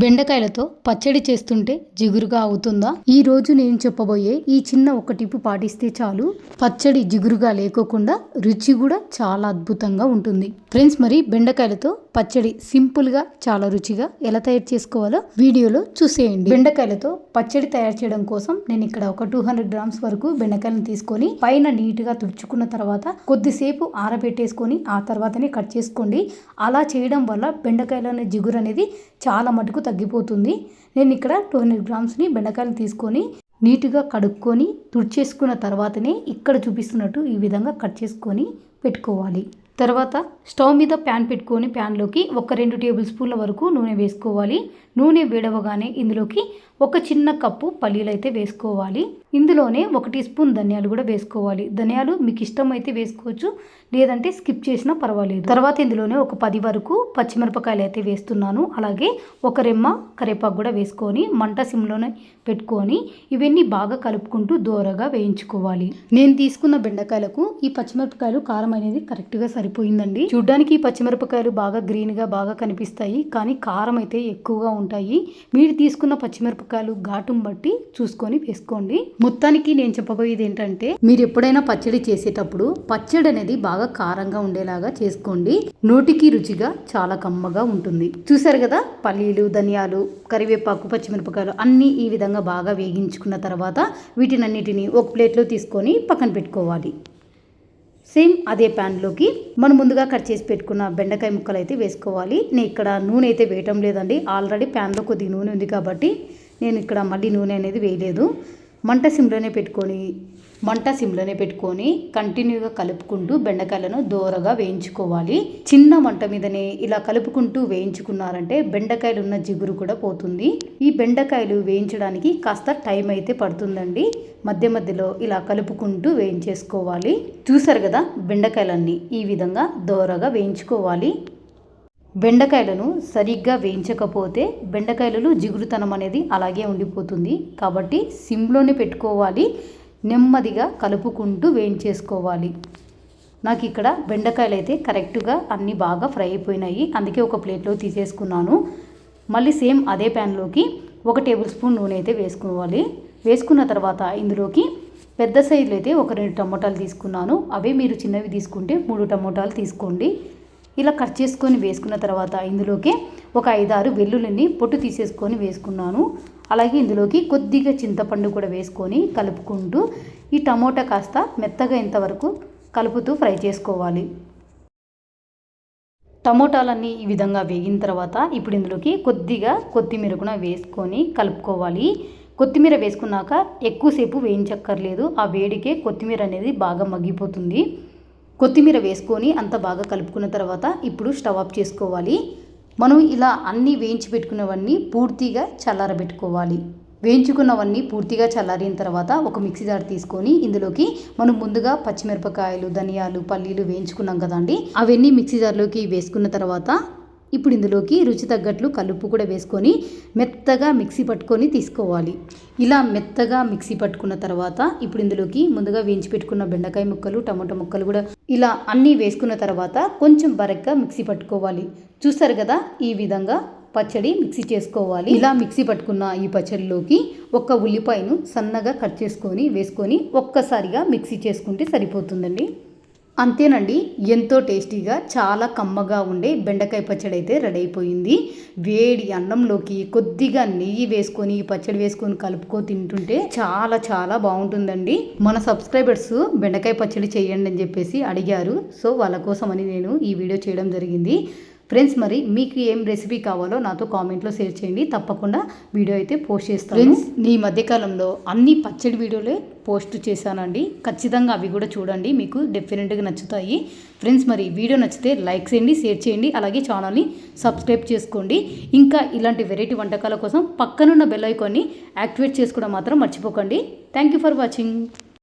బెండకాయలతో పచ్చడి చేస్తుంటే జిగురుగా అవుతుందా? ఈ రోజు నేను చెప్పబోయే ఈ చిన్న ఒక టిప్ పాటిస్తే చాలు, పచ్చడి జిగురుగా లేకోకుండా రుచి కూడా చాలా అద్భుతంగా ఉంటుంది. ఫ్రెండ్స్, మరి బెండకాయలతో పచ్చడి సింపుల్ గా చాలా రుచిగా ఎలా తయారు చేసుకోవాలో వీడియోలో చూసేయండి. బెండకాయలతో పచ్చడి తయారు చేయడం కోసం నేను ఇక్కడ ఒక 200 గ్రామ్స్ వరకు బెండకాయలను తీసుకొని పైన నీట్ గా తుడుచుకున్న తర్వాత కొద్దిసేపు ఆరబెట్టేసుకొని ఆ తర్వాతనే కట్ చేసుకోండి. అలా చేయడం వల్ల బెండకాయలోని జిగురు అనేది చాలా మటుకు తగ్గిపోతుంది. నేను ఇక్కడ 200 గ్రామ్స్ని బెండకాయలు తీసుకొని నీట్గా కడుక్కొని తుడిచేసుకున్న తర్వాతనే ఇక్కడ చూపిస్తున్నట్టు ఈ విధంగా కట్ చేసుకొని పెట్టుకోవాలి. తర్వాత స్టవ్ మీద ప్యాన్ పెట్టుకొని ప్యాన్లోకి ఒక 2 టేబుల్ స్పూన్ల వరకు నూనె వేసుకోవాలి. నూనె వేడవగానే ఇందులోకి ఒక చిన్న కప్పు పల్లీలు అయితే వేసుకోవాలి. ఇందులోనే 1 టీ స్పూన్ ధనియాలు కూడా వేసుకోవాలి. ధనియాలు మీకు ఇష్టమైతే వేసుకోవచ్చు, లేదంటే స్కిప్ చేసినా పర్వాలేదు. తర్వాత ఇందులోనే ఒక 10 వరకు పచ్చిమిరపకాయలు అయితే వేస్తున్నాను. అలాగే ఒక రెమ్మ కరివేపాకు కూడా వేసుకొని మంట సిమ్లోనే పెట్టుకొని ఇవన్నీ బాగా కలుపుకుంటూ దోరగా వేయించుకోవాలి. నేను తీసుకున్న బెండకాయలకు ఈ పచ్చిమిరపకాయలు కారం అనేది కరెక్ట్గా సరిపోయిందండి. చూడ్డానికి ఈ పచ్చిమిరపకాయలు బాగా గ్రీన్గా బాగా కనిపిస్తాయి, కానీ కారం అయితే ఎక్కువగా ఉంటాయి. మీరు తీసుకున్న పచ్చిమిరపకాయలు ఘాటును బట్టి చూసుకొని వేసుకోండి. మొత్తానికి నేను చెప్పబోయేది ఏంటంటే, మీరు ఎప్పుడైనా పచ్చడి చేసేటప్పుడు పచ్చడి అనేది బాగా కారంగా ఉండేలాగా చేసుకోండి. నోటికి రుచిగా చాలా కమ్మగా ఉంటుంది. చూసారు కదా, పల్లీలు, ధనియాలు, కరివేపాకు, పచ్చిమిరపకాయలు అన్నీ ఈ విధంగా బాగా వేగించుకున్న తర్వాత వీటినన్నిటిని ఒక ప్లేట్లో తీసుకొని పక్కన పెట్టుకోవాలి. సేమ్ అదే ప్యాన్లోకి మనం ముందుగా కట్ చేసి పెట్టుకున్న బెండకాయ ముక్కలు అయితే వేసుకోవాలి. నేను ఇక్కడ నూనె అయితే వేయటం లేదండి, ఆల్రెడీ ప్యాన్లో కొద్దిగా నూనె ఉంది కాబట్టి నేను ఇక్కడ మళ్ళీ నూనె అనేది వేయలేదు. మంట సిమ్లోనే పెట్టుకొని కంటిన్యూగా కలుపుకుంటూ బెండకాయలను దోరగా వేయించుకోవాలి. చిన్న మంట మీదనే ఇలా కలుపుకుంటూ వేయించుకున్నారంటే బెండకాయలు ఉన్న జిగురు కూడా పోతుంది. ఈ బెండకాయలు వేయించడానికి కాస్త టైం అయితే పడుతుందండి. మధ్యలో ఇలా కలుపుకుంటూ వేయించేసుకోవాలి. చూసారు కదా, బెండకాయలన్నీ ఈ విధంగా దోరగా వేయించుకోవాలి. బెండకాయలను సరిగ్గా వేయించకపోతే బెండకాయలలో జిగురుతనం అనేది అలాగే ఉండిపోతుంది. కాబట్టి సిమ్లోనే పెట్టుకోవాలి, నెమ్మదిగా కలుపుకుంటూ వేయించేసుకోవాలి. నాకు ఇక్కడ బెండకాయలు అయితే కరెక్ట్గా అన్నీ బాగా ఫ్రై అయిపోయినాయి, అందుకే ఒక ప్లేట్లో తీసేసుకున్నాను. మళ్ళీ సేమ్ అదే ప్యాన్లోకి 1 టేబుల్ స్పూన్ నూనె అయితే వేసుకోవాలి. వేసుకున్న తర్వాత ఇందులోకి పెద్ద సైజులో అయితే ఒక 2 టమోటాలు తీసుకున్నాను. అవే మీరు చిన్నవి తీసుకుంటే 3 టమోటాలు తీసుకోండి. ఇలా కట్ చేసుకొని వేసుకున్న తర్వాత ఇందులోకి ఒక 5-6 వెల్లుల్లిని పొట్టు తీసేసుకొని వేసుకున్నాను. అలాగే ఇందులోకి కొద్దిగా చింతపండు కూడా వేసుకొని కలుపుకుంటూ ఈ టమోటా కాస్త మెత్తగా ఇంతవరకు కలుపుతూ ఫ్రై చేసుకోవాలి. టమోటాలన్నీ ఈ విధంగా వేగిన తర్వాత ఇప్పుడు ఇందులోకి కొద్దిగా కొత్తిమీర కూడా వేసుకొని కలుపుకోవాలి. కొత్తిమీర వేసుకున్నాక ఎక్కువసేపు వేయించక్కర్లేదు, ఆ వేడికే కొత్తిమీర అనేది బాగా మగ్గిపోతుంది. కొత్తిమీర వేసుకొని అంత బాగా కలుపుకున్న తర్వాత ఇప్పుడు స్టవ్ ఆఫ్ చేసుకోవాలి. మనం ఇలా అన్నీ వేయించి పెట్టుకున్నవన్నీ పూర్తిగా చల్లారబెట్టుకోవాలి. వేయించుకున్నవన్నీ పూర్తిగా చల్లారిన తర్వాత ఒక మిక్సీ జార్ తీసుకొని ఇందులోకి మనం ముందుగా పచ్చిమిరపకాయలు, ధనియాలు, పల్లీలు వేయించుకున్నాం కదండి, అవన్నీ మిక్సీ జార్లోకి వేసుకున్న తర్వాత ఇప్పుడు ఇందులోకి రుచి తగ్గట్లు కలుపు కూడా వేసుకొని మెత్తగా మిక్సీ పట్టుకొని తీసుకోవాలి. ఇలా మెత్తగా మిక్సీ పట్టుకున్న తర్వాత ఇప్పుడు ఇందులోకి ముందుగా వేయించి పెట్టుకున్న బెండకాయ ముక్కలు, టమాటా ముక్కలు కూడా ఇలా అన్నీ వేసుకున్న తర్వాత కొంచెం బరగ్గా మిక్సీ పట్టుకోవాలి. చూస్తారు కదా, ఈ విధంగా పచ్చడి మిక్సీ చేసుకోవాలి. ఇలా మిక్సీ పట్టుకున్న ఈ పచ్చడిలోకి ఒక ఉల్లిపాయను సన్నగా కట్ చేసుకొని వేసుకొని ఒక్కసారిగా మిక్సీ చేసుకుంటే సరిపోతుందండి. అంతేనండి, ఎంతో టేస్టీగా చాలా కమ్మగా ఉండే బెండకాయ పచ్చడి అయితే రెడీ అయిపోయింది. వేడి అన్నంలోకి కొద్దిగా నెయ్యి వేసుకొని పచ్చడి వేసుకొని కలుపుకో తింటుంటే చాలా చాలా బాగుంటుందండి. మన సబ్స్క్రైబర్స్ బెండకాయ పచ్చడి చేయండి అని చెప్పేసి అడిగారు, సో వాళ్ళ కోసం అని నేను ఈ వీడియో చేయడం జరిగింది. ఫ్రెండ్స్, మరి మీకు ఏం రెసిపీ కావాలో నాతో కామెంట్లో షేర్ చేయండి, తప్పకుండా వీడియో అయితే పోస్ట్ చేస్తాను. ఫ్రెండ్స్, ఈ మధ్యకాలంలో అన్ని పచ్చడి వీడియోలే పోస్ట్ చేశానండి, ఖచ్చితంగా అవి కూడా చూడండి, మీకు డెఫినెట్గా నచ్చుతాయి. ఫ్రెండ్స్, మరి వీడియో నచ్చితే లైక్ చేయండి, షేర్ చేయండి, అలాగే ఛానల్ని సబ్స్క్రైబ్ చేసుకోండి. ఇంకా ఇలాంటి వెరైటీ వంటకాల కోసం పక్కనున్న బెల్ ఐకాన్ని యాక్టివేట్ చేసుకోవడం మాత్రం మర్చిపోకండి. Thank you for watching.